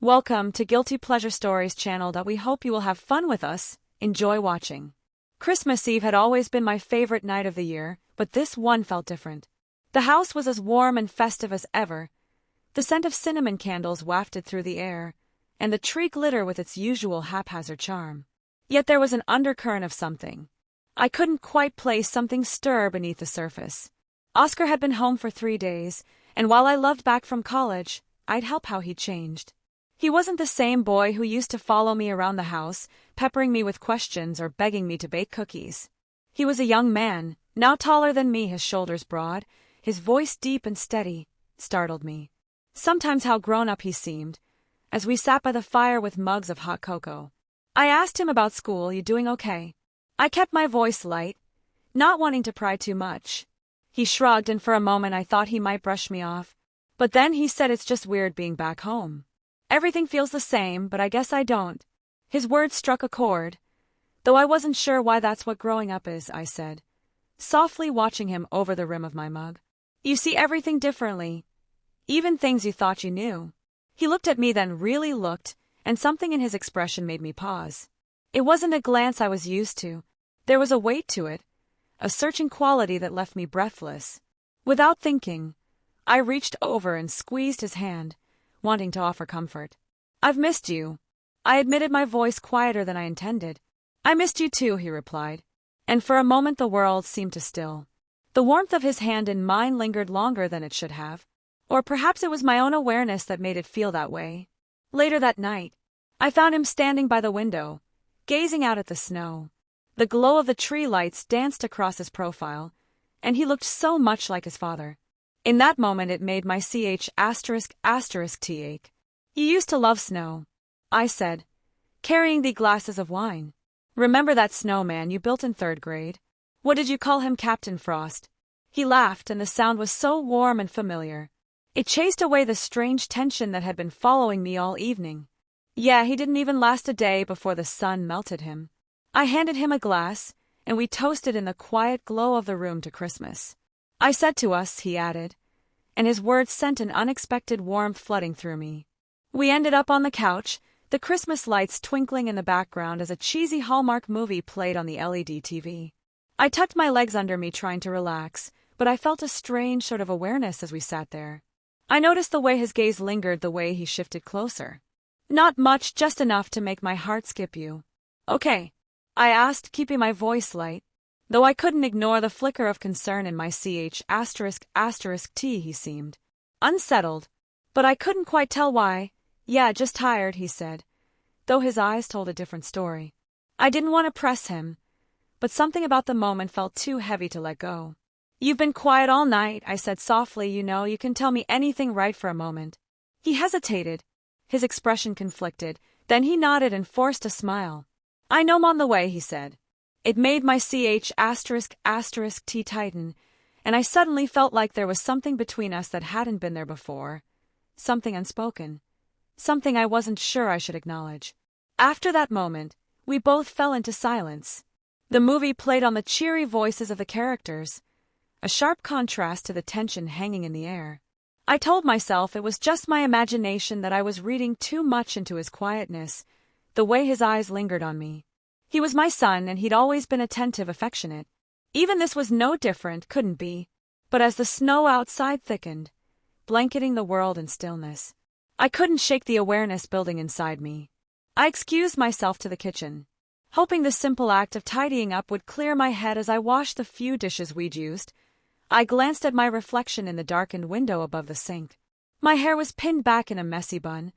Welcome to Guilty Pleasure Stories channel that we hope you will have fun with us. Enjoy watching. Christmas Eve had always been my favorite night of the year, but this one felt different. The house was as warm and festive as ever. The scent of cinnamon candles wafted through the air, and the tree glittered with its usual haphazard charm. Yet there was an undercurrent of something. I couldn't quite place something stir beneath the surface. Oscar had been home for 3 days, and while I loved back from college, I'd help how he'd changed. He wasn't the same boy who used to follow me around the house, peppering me with questions or begging me to bake cookies. He was a young man, now taller than me, his shoulders broad, his voice deep and steady, startled me. Sometimes how grown up he seemed, as we sat by the fire with mugs of hot cocoa. I asked him about school. You doing okay? I kept my voice light, not wanting to pry too much. He shrugged, and for a moment I thought he might brush me off. But then he said, it's just weird being back home. Everything feels the same, but I guess I don't. His words struck a chord. Though I wasn't sure why that's what growing up is, I said, softly watching him over the rim of my mug. You see everything differently, even things you thought you knew. He looked at me, then really looked, and something in his expression made me pause. It wasn't a glance I was used to. There was a weight to it, a searching quality that left me breathless. Without thinking, I reached over and squeezed his hand, wanting to offer comfort. I've missed you, I admitted, my voice quieter than I intended. I missed you too, he replied, and for a moment the world seemed to still. The warmth of his hand in mine lingered longer than it should have, or perhaps it was my own awareness that made it feel that way. Later that night, I found him standing by the window, gazing out at the snow. The glow of the tree lights danced across his profile, and he looked so much like his father. In that moment it made my ***** ache. You used to love snow, I said, carrying the glasses of wine. Remember that snowman you built in 3rd grade? What did you call him, Captain Frost? He laughed, and the sound was so warm and familiar. It chased away the strange tension that had been following me all evening. Yeah, he didn't even last a day before the sun melted him. I handed him a glass, and we toasted in the quiet glow of the room to Christmas. I said to us, he added, and his words sent an unexpected warmth flooding through me. We ended up on the couch, the Christmas lights twinkling in the background as a cheesy Hallmark movie played on the LED TV. I tucked my legs under me, trying to relax, but I felt a strange sort of awareness as we sat there. I noticed the way his gaze lingered, the way he shifted closer. Not much, just enough to make my heart skip. You okay? I asked, keeping my voice light, though I couldn't ignore the flicker of concern in my *****. He seemed unsettled, but I couldn't quite tell why. Yeah, just tired, he said, though his eyes told a different story. I didn't want to press him, but something about the moment felt too heavy to let go. You've been quiet all night, I said softly. You know, you can tell me anything right for a moment. He hesitated, his expression conflicted, then he nodded and forced a smile. I know I'm on the way, he said. It made my ***** tighten, and I suddenly felt like there was something between us that hadn't been there before. Something unspoken. Something I wasn't sure I should acknowledge. After that moment, we both fell into silence. The movie played on, the cheery voices of the characters, a sharp contrast to the tension hanging in the air. I told myself it was just my imagination, that I was reading too much into his quietness, the way his eyes lingered on me. He was my son, and he'd always been attentive, affectionate. Even this was no different, couldn't be. But as the snow outside thickened, blanketing the world in stillness, I couldn't shake the awareness building inside me. I excused myself to the kitchen, hoping the simple act of tidying up would clear my head. As I washed the few dishes we'd used, I glanced at my reflection in the darkened window above the sink. My hair was pinned back in a messy bun,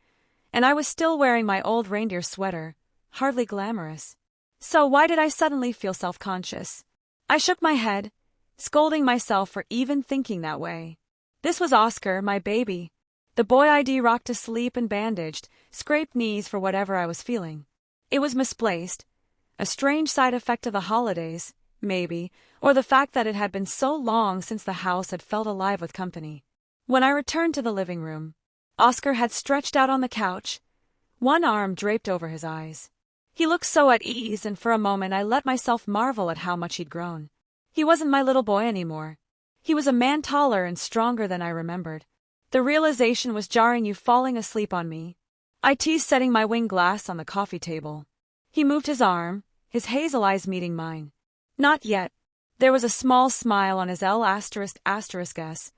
and I was still wearing my old reindeer sweater, hardly glamorous. So why did I suddenly feel self-conscious? I shook my head, scolding myself for even thinking that way. This was Oscar, my baby, the boy I'd rocked to sleep and bandaged, scraped knees for whatever I was feeling. It was misplaced, a strange side effect of the holidays, maybe, or the fact that it had been so long since the house had felt alive with company. When I returned to the living room, Oscar had stretched out on the couch, one arm draped over his eyes. He looked so at ease, and for a moment I let myself marvel at how much he'd grown. He wasn't my little boy anymore. He was a man taller and stronger than I remembered. The realization was jarring. You falling asleep on me? I teased, setting my wing glass on the coffee table. He moved his arm, his hazel eyes meeting mine. Not yet. There was a small smile on his L***S,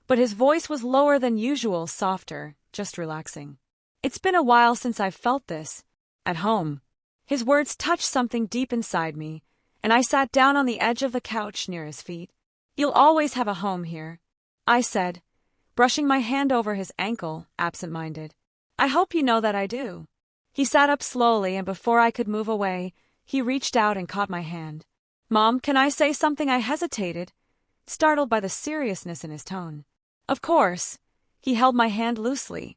but his voice was lower than usual, softer, just relaxing. It's been a while since I've felt this. At home. His words touched something deep inside me, and I sat down on the edge of the couch near his feet. You'll always have a home here, I said, brushing my hand over his ankle, absent-minded. I hope you know that I do. He sat up slowly, and before I could move away, he reached out and caught my hand. Mom, can I say something? I hesitated, startled by the seriousness in his tone. Of course. He held my hand loosely,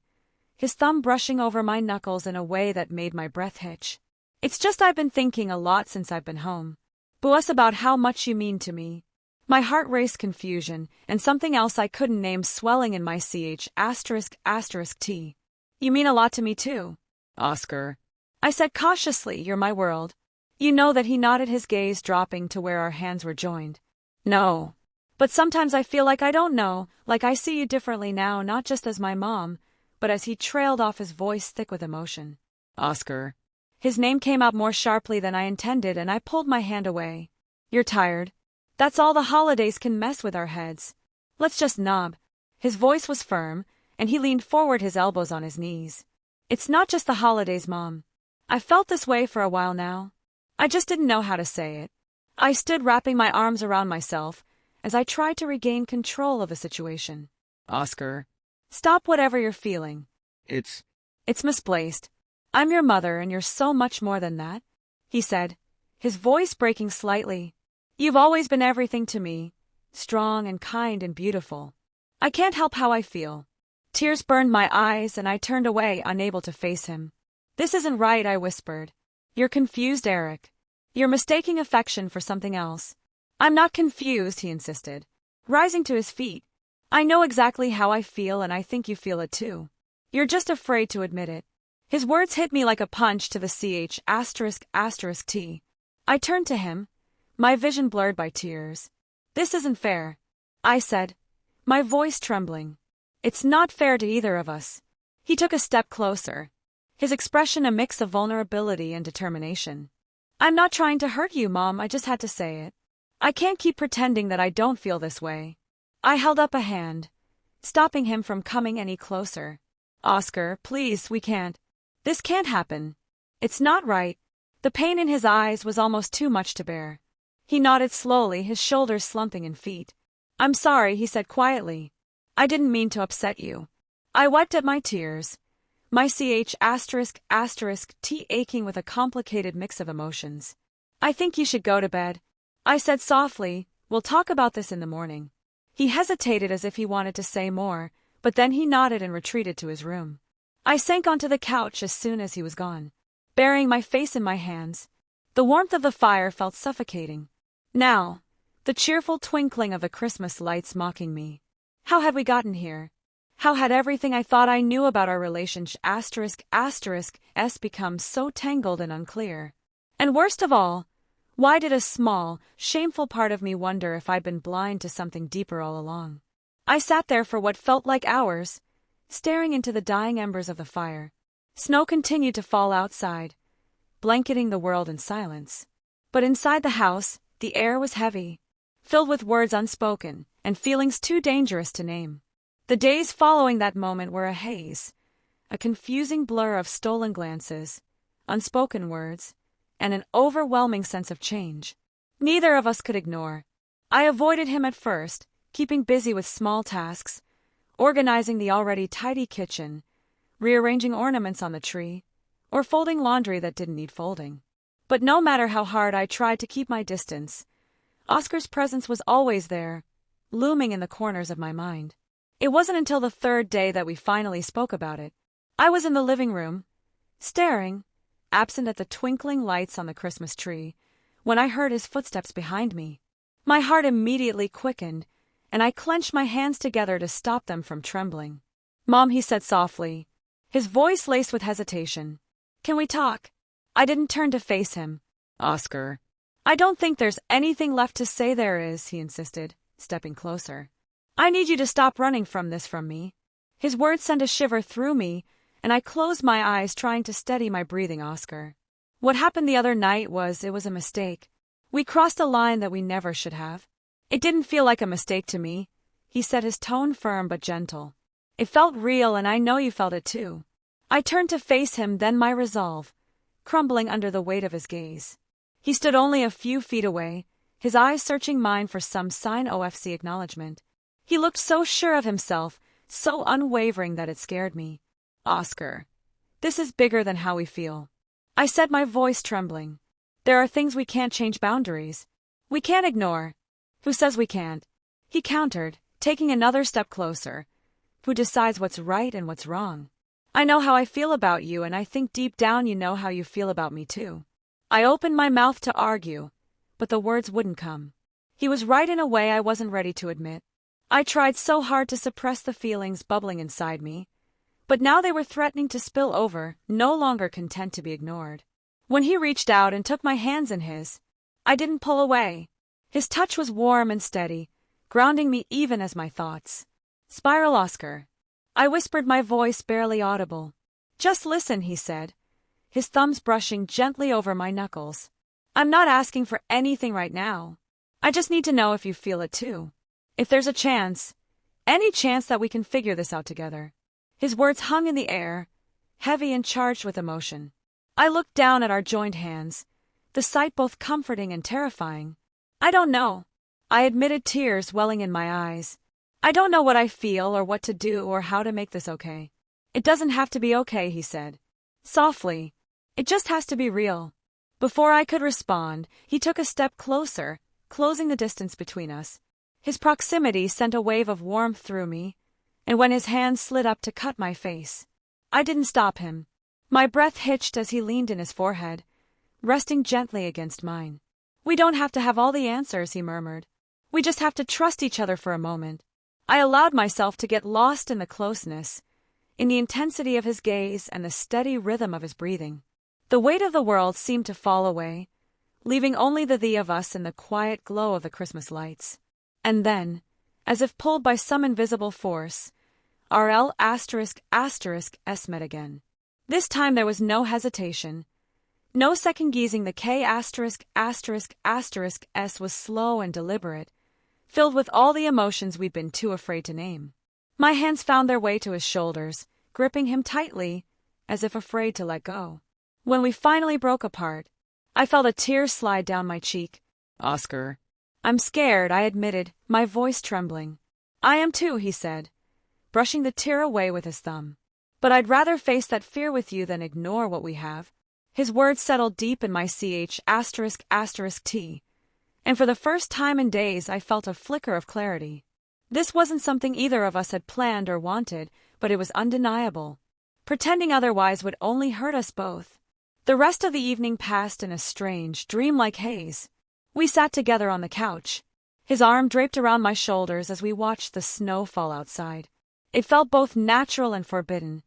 his thumb brushing over my knuckles in a way that made my breath hitch. It's just I've been thinking a lot since I've been home. Boss, about how much you mean to me. My heart raced, confusion, and something else I couldn't name swelling in my ***T. You mean a lot to me too, Oscar. I said cautiously. You're my world. You know that. He nodded, his gaze dropping to where our hands were joined. No. But sometimes I feel like I don't know, like I see you differently now, not just as my mom, but as he trailed off, his voice thick with emotion. Oscar. His name came out more sharply than I intended, and I pulled my hand away. You're tired. That's all. The holidays can mess with our heads. Let's just knob. His voice was firm, and he leaned forward, his elbows on his knees. It's not just the holidays, Mom. I've felt this way for a while now. I just didn't know how to say it. I stood, wrapping my arms around myself, as I tried to regain control of the situation. Oscar. Stop whatever you're feeling. It's misplaced. I'm your mother, and you're so much more than that, he said, his voice breaking slightly. You've always been everything to me, strong and kind and beautiful. I can't help how I feel. Tears burned my eyes, and I turned away, unable to face him. This isn't right, I whispered. You're confused, Eric. You're mistaking affection for something else. I'm not confused, he insisted, rising to his feet. I know exactly how I feel, and I think you feel it too. You're just afraid to admit it. His words hit me like a punch to the ***T. I turned to him, my vision blurred by tears. This isn't fair, I said, my voice trembling. It's not fair to either of us. He took a step closer, his expression a mix of vulnerability and determination. I'm not trying to hurt you, Mom, I just had to say it. I can't keep pretending that I don't feel this way. I held up a hand, stopping him from coming any closer. Oscar, please, we can't. This can't happen. It's not right. The pain in his eyes was almost too much to bear. He nodded slowly, his shoulders slumping in feet. I'm sorry, he said quietly. I didn't mean to upset you. I wiped at my tears, my ***T aching with a complicated mix of emotions. I think you should go to bed, I said softly. We'll talk about this in the morning. He hesitated as if he wanted to say more, but then he nodded and retreated to his room. I sank onto the couch as soon as he was gone, burying my face in my hands. The warmth of the fire felt suffocating. Now, the cheerful twinkling of the Christmas lights mocking me. How had we gotten here? How had everything I thought I knew about our relationship become so tangled and unclear? And worst of all, why did a small, shameful part of me wonder if I'd been blind to something deeper all along? I sat there for what felt like hours, staring into the dying embers of the fire. Snow continued to fall outside, blanketing the world in silence. But inside the house, the air was heavy, filled with words unspoken and feelings too dangerous to name. The days following that moment were a haze, a confusing blur of stolen glances, unspoken words, and an overwhelming sense of change neither of us could ignore. I avoided him at first, keeping busy with small tasks, organizing the already tidy kitchen, rearranging ornaments on the tree, or folding laundry that didn't need folding. But no matter how hard I tried to keep my distance, Oscar's presence was always there, looming in the corners of my mind. It wasn't until the third day that we finally spoke about it. I was in the living room, staring, absent at the twinkling lights on the Christmas tree, when I heard his footsteps behind me. My heart immediately quickened, and I clenched my hands together to stop them from trembling. Mom, he said softly, his voice laced with hesitation. Can we talk? I didn't turn to face him. Oscar. I don't think there's anything left to say. There is, he insisted, stepping closer. I need you to stop running from me. His words sent a shiver through me, and I closed my eyes trying to steady my breathing. Oscar. What happened the other night was a mistake. We crossed a line that we never should have. It didn't feel like a mistake to me, he said, his tone firm but gentle. It felt real, and I know you felt it too. I turned to face him, then my resolve crumbling under the weight of his gaze. He stood only a few feet away, his eyes searching mine for some sign of acknowledgement. He looked so sure of himself, so unwavering that it scared me. Oscar, this is bigger than how we feel, I said, my voice trembling. There are things we can't change, boundaries we can't ignore. Who says we can't? He countered, taking another step closer. Who decides what's right and what's wrong? I know how I feel about you, and I think deep down you know how you feel about me too. I opened my mouth to argue, but the words wouldn't come. He was right in a way I wasn't ready to admit. I tried so hard to suppress the feelings bubbling inside me, but now they were threatening to spill over, no longer content to be ignored. When he reached out and took my hands in his, I didn't pull away. His touch was warm and steady, grounding me even as my thoughts spiral. Oscar, I whispered, my voice barely audible. Just listen, he said, his thumbs brushing gently over my knuckles. I'm not asking for anything right now. I just need to know if you feel it too. If there's a chance, any chance that we can figure this out together. His words hung in the air, heavy and charged with emotion. I looked down at our joined hands, the sight both comforting and terrifying. I don't know, I admitted, tears welling in my eyes. I don't know what I feel or what to do or how to make this okay. It doesn't have to be okay, he said softly. It just has to be real. Before I could respond, he took a step closer, closing the distance between us. His proximity sent a wave of warmth through me, and when his hand slid up to cut my face, I didn't stop him. My breath hitched as he leaned in his forehead, resting gently against mine. We don't have to have all the answers, he murmured. We just have to trust each other for a moment. I allowed myself to get lost in the closeness, in the intensity of his gaze and the steady rhythm of his breathing. The weight of the world seemed to fall away, leaving only the thee of us in the quiet glow of the Christmas lights. And then, as if pulled by some invisible force, our L***s met again. This time there was no hesitation, no second-guessing. The K********s was slow and deliberate, filled with all the emotions we'd been too afraid to name. My hands found their way to his shoulders, gripping him tightly, as if afraid to let go. When we finally broke apart, I felt a tear slide down my cheek. Oscar, I'm scared, I admitted, my voice trembling. I am too, he said, brushing the tear away with his thumb. But I'd rather face that fear with you than ignore what we have. His words settled deep in my ch***t, and for the first time in days I felt a flicker of clarity. This wasn't something either of us had planned or wanted, but it was undeniable. Pretending otherwise would only hurt us both. The rest of the evening passed in a strange, dreamlike haze. We sat together on the couch, his arm draped around my shoulders as we watched the snow fall outside. It felt both natural and forbidden,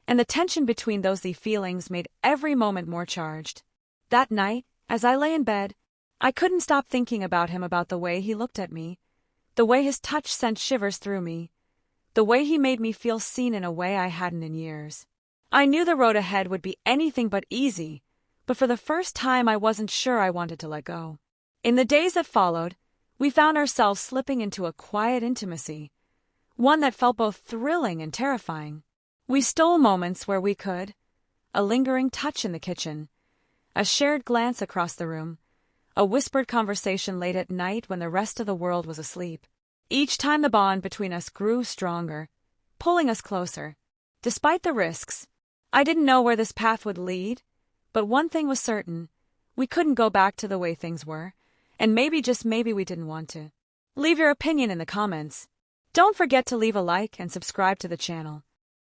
and the tension between those feelings made every moment more charged. That night, as I lay in bed, I couldn't stop thinking about him, about the way he looked at me, the way his touch sent shivers through me, the way he made me feel seen in a way I hadn't in years. I knew the road ahead would be anything but easy, but for the first time I wasn't sure I wanted to let go. In the days that followed, we found ourselves slipping into a quiet intimacy, one that felt both thrilling and terrifying. We stole moments where we could, a lingering touch in the kitchen, a shared glance across the room, a whispered conversation late at night when the rest of the world was asleep. Each time the bond between us grew stronger, pulling us closer. Despite the risks, I didn't know where this path would lead, but one thing was certain: we couldn't go back to the way things were, and maybe, just maybe, we didn't want to. Leave your opinion in the comments. Don't forget to leave a like and subscribe to the channel.